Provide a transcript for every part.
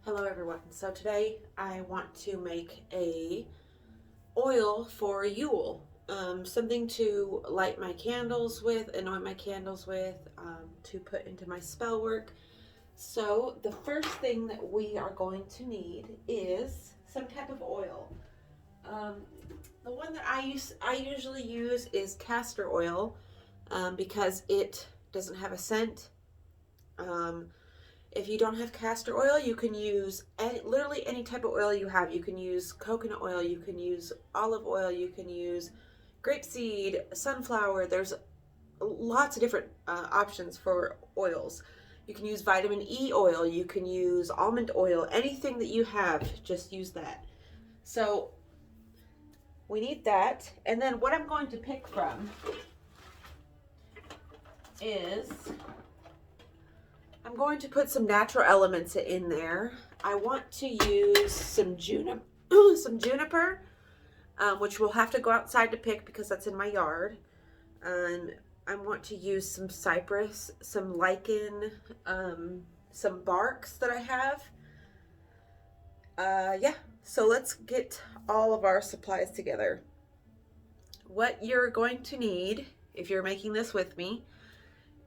Hello everyone. So today I want to make a oil for Yule. Something to light my candles with, anoint my candles with, to put into my spell work. So the first thing that we are going to need is some type of oil. Um, the one that I usually use is castor oil, because it doesn't have a scent. Um, If you don't have castor oil, you can use literally any type of oil you have. You can use coconut oil, you can use olive oil, you can use grapeseed, sunflower. There's lots of different options for oils. You can use vitamin E oil, you can use almond oil, anything that you have, just use that. So we need that. And then what I'm going to pick from is I'm going to put some natural elements in there. I want to use some juniper, which we'll have to go outside to pick because that's in my yard. And I want to use some cypress, some lichen, some barks that I have. Yeah, so let's get all of our supplies together. What you're going to need, if you're making this with me,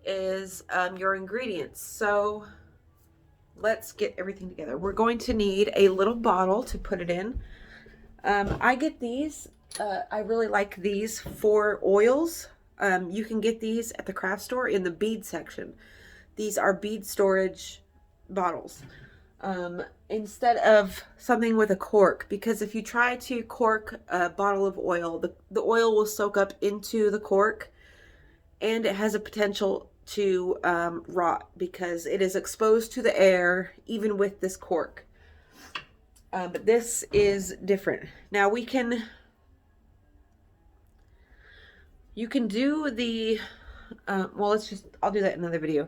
is your ingredients. So let's get everything together. We're going to need a little bottle to put it in. I get these. I really like these for oils. You can get these at the craft store in the bead section. These are bead storage bottles. Instead of something with a cork, because if you try to cork a bottle of oil, the oil will soak up into the cork and it has a potential to rot because it is exposed to the air even with this cork. But this is different. Now you can do the well, I'll do that in another video.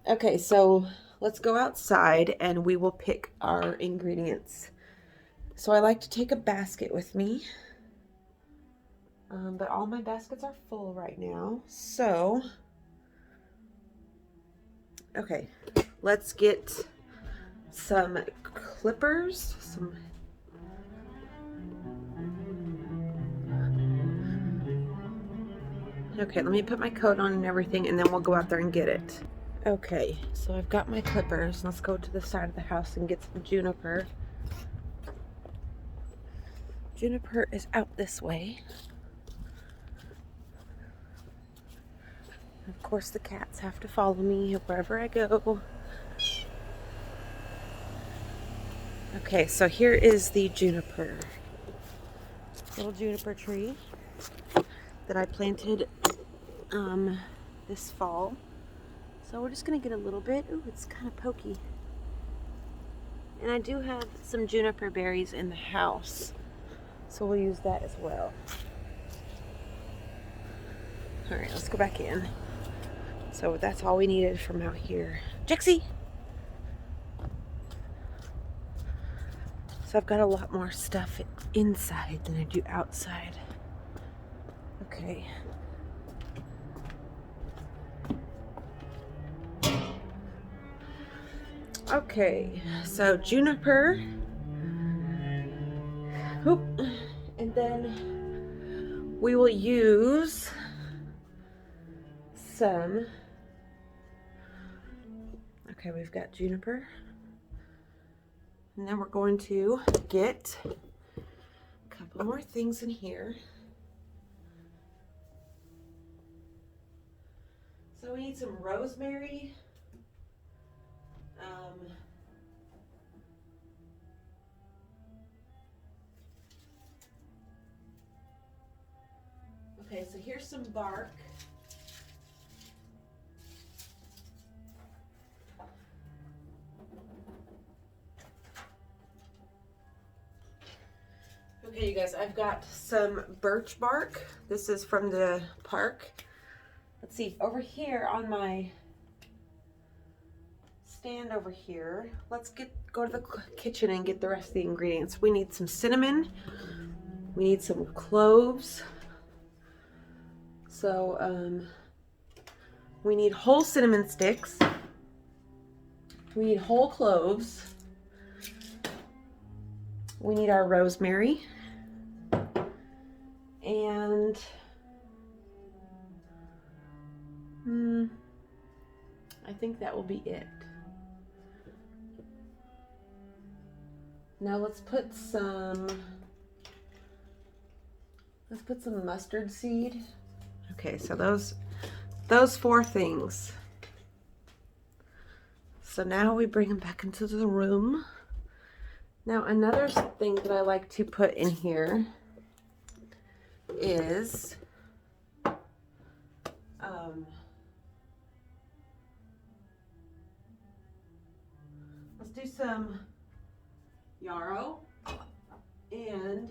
Okay, so let's go outside and we will pick our ingredients. So I like to take a basket with me, but all my baskets are full right now. So okay, let's get some clippers, okay, let me put my coat on and everything, and then we'll go out there and get it. Okay, so I've got my clippers. Let's go to the side of the house and get some juniper. Juniper is out this way. Of course, the cats have to follow me wherever I go. Okay, so here is the juniper. Little juniper tree that I planted this fall. So we're just going to get a little bit. Ooh, it's kind of pokey. And I do have some juniper berries in the house, so we'll use that as well. All right, let's go back in. So that's all we needed from out here. Jexie! So I've got a lot more stuff inside than I do outside. Okay. Okay, so juniper. Oop. And then we will use some. Okay, we've got juniper. And then we're going to get a couple more things in here. So we need some rosemary. Okay, so here's some bark. Okay, you guys, I've got some birch bark. This is from the park. Let's see, over here on my stand over here, let's go to the kitchen and get the rest of the ingredients. We need some cinnamon. We need some cloves. So we need whole cinnamon sticks. We need whole cloves. we need our rosemary. And I think that will be it. Now let's put some mustard seed. Okay, so those 4 things. So now we bring them back into the room. Now another thing that I like to put in here is let's do some yarrow and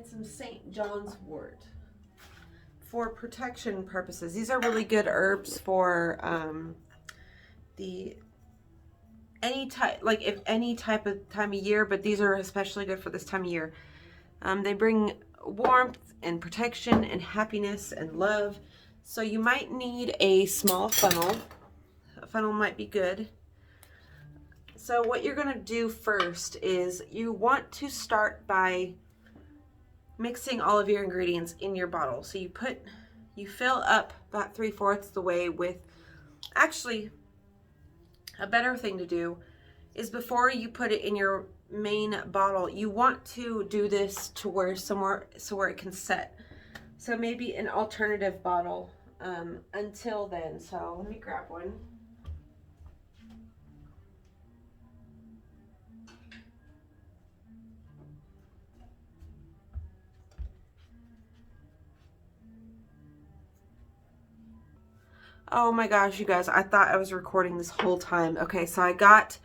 some St. John's wort for protection purposes. These are really good herbs for any type of time of year, but these are especially good for this time of year. They bring warmth and protection and happiness and love. So you might need a small funnel. A funnel might be good. So what you're going to do first is you want to start by mixing all of your ingredients in your bottle. So you fill up about 3/4 the way with, actually a better thing to do is before you put it in your main bottle, you want to do this to where it can set. So maybe an alternative bottle until then. So let me grab one. Oh my gosh, you guys, I thought I was recording this whole time. Okay, so I got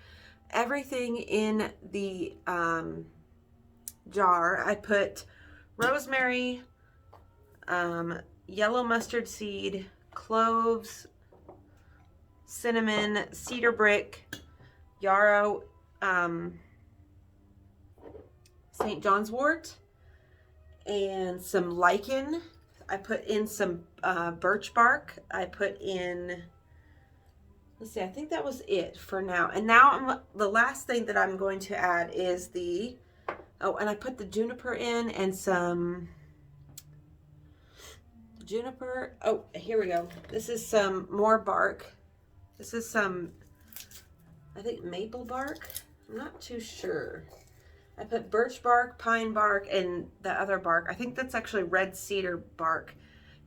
everything in the jar. I put rosemary, yellow mustard seed, cloves, cinnamon, cedar brick, yarrow, St. John's wort, and some lichen. I put in some birch bark. I put in, let's see, I think that was it for now. And now the last thing that I'm going to add is and I put the juniper in and some juniper. Oh, here we go. This is some more bark. This is some, I think, maple bark. I'm not too sure. I put birch bark, pine bark, and the other bark. I think that's actually red cedar bark.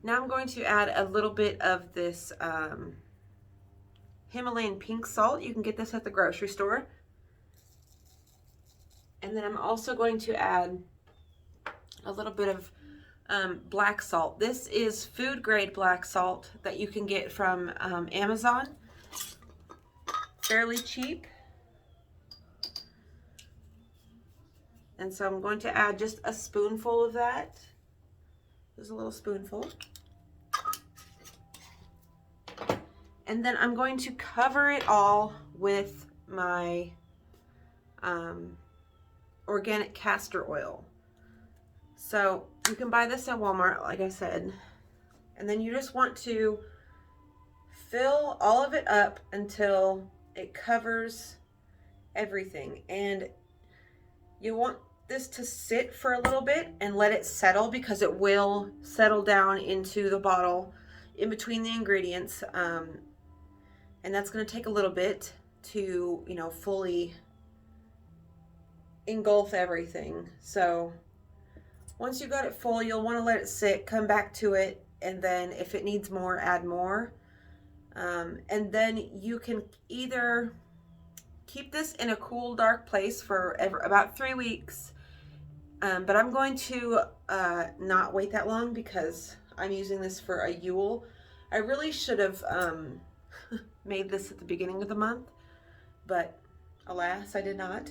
Now I'm going to add a little bit of this Himalayan pink salt. You can get this at the grocery store. And then I'm also going to add a little bit of black salt. This is food grade black salt that you can get from Amazon. Fairly cheap. And so I'm going to add just a spoonful of that. Just a little spoonful. And then I'm going to cover it all with my organic castor oil. So you can buy this at Walmart, like I said. And then you just want to fill all of it up until it covers everything. And you want this to sit for a little bit and let it settle, because it will settle down into the bottle in between the ingredients. And that's going to take a little bit to, fully engulf everything. So once you've got it full, you'll want to let it sit, come back to it, and then if it needs more, add more. And then you can either keep this in a cool, dark place for about 3 weeks. But I'm going to not wait that long because I'm using this for a Yule. I really should have made this at the beginning of the month, but alas, I did not.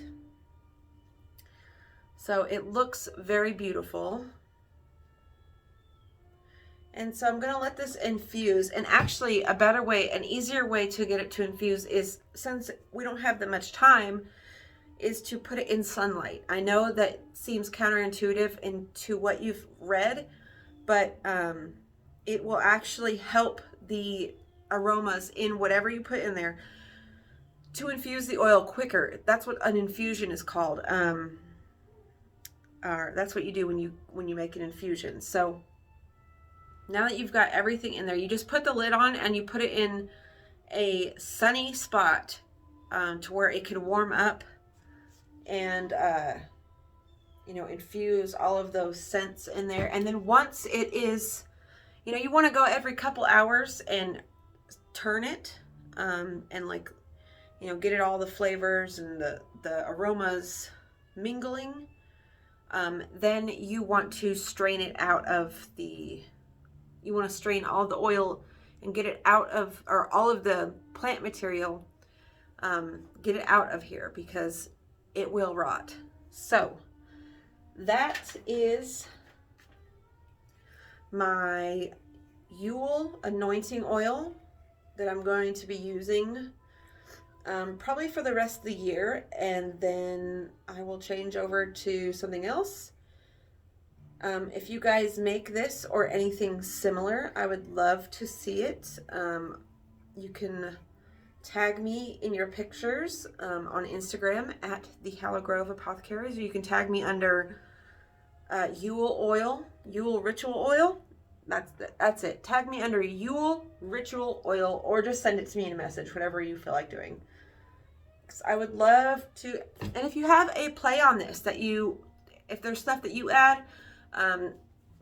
So it looks very beautiful. And so I'm going to let this infuse. And actually a better way, an easier way to get it to infuse is, since we don't have that much time, is to put it in sunlight. I know that seems counterintuitive into what you've read, but it will actually help the aromas in whatever you put in there to infuse the oil quicker. That's what an infusion is called. That's what you do when you make an infusion. So now that you've got everything in there, you just put the lid on and you put it in a sunny spot to where it can warm up and infuse all of those scents in there. And then once it is, you want to go every couple hours and turn it and get it all the flavors and the aromas mingling. Then you want to strain it out of you want to strain all the oil and get it out of, or all of the plant material, get it out of here because it will rot. So that is my Yule anointing oil that I'm going to be using probably for the rest of the year, and then I will change over to something else. If you guys make this or anything similar, I would love to see it. You can tag me in your pictures on Instagram at the Hallow Grove Apothecaries, or you can tag me under Yule Ritual Oil. That's it. Tag me under Yule Ritual Oil, or just send it to me in a message, whatever you feel like doing. I would love to, and if you have a play on this if there's stuff that you add,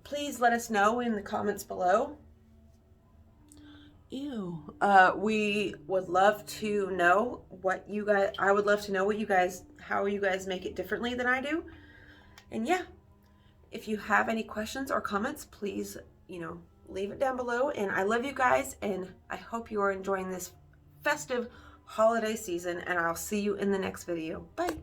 please let us know in the comments below. We would love to know I would love to know how you guys make it differently than I do. And yeah, if you have any questions or comments, please, leave it down below. And I love you guys, and I hope you are enjoying this festive holiday season, and I'll see you in the next video. Bye.